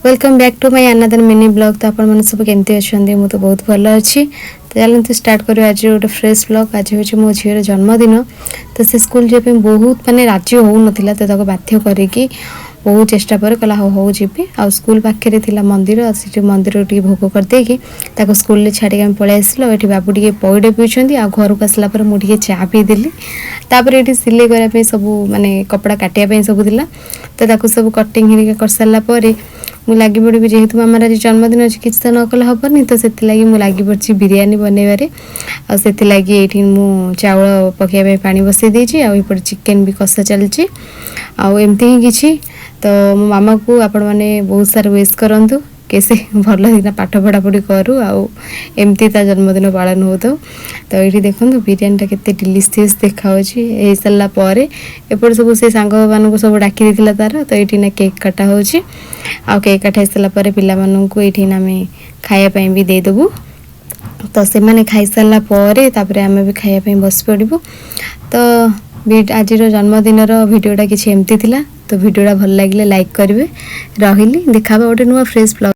Welcome back to my another mini blog. तो आपण मैंने सब केमती अच्छा मुझे तो बहुत भल अच्छी। तो चलते स्टार्ट करें आज गोटे फ्रेश ब्लॉग। आज हूँ मो झीर जन्मदिन। तो से स्कूल जाए बहुत माने राजी हो ना, तो बाध्य करके बहुत चेष्टा पर कहला हो जीवी आ स्कूल पाखे थिला मंदिर से मंदिर टी भोग करदे स्कूल छाड़ी आम पलि आसल। ये बाबू टे पईडे पीछे आ घर को आसला मुझे चा पीदेली। तापर ये सिलाई करने सब माने कपड़ा काटिया सब थिला। तो सब कटिंग हिरिका कर सारा पर मुझे लगी पड़ी जेहेतु आमर आज जन्मदिन अच्छी किसी तो न कले हेनी, तो से लगी पड़ी बिरियानी बनइबारे। आगे ये चाउल पकाइबा पानी बसई देती आउे चिकेन भी कषा चलती आमती ही किसी। तो मो मामा को आपण मैंने बहुत सारा विश करूँ कैसे भल दिन पाठ पढ़ा पढ़ी करूँ आमती जन्मदिन पालन हो। तो ये देखो बिरियानी के डिलीशियस देखा हो सारापर एपट सब से सांग मान सब डाकी तार। तो ये केक कटा हो केक कटाई सारापर पाक ये आम खायापी भी देदेबू। तो से मैंने खाई सारापर आम भी खायापी बस पड़ू। तो आज जन्मदिन भिडियोटा किसी एमती थिला। तो भिडियोटा भल लगे लाइक करेंगे। रही देखा गोटे नुआ फ्रेश ब्लॉग।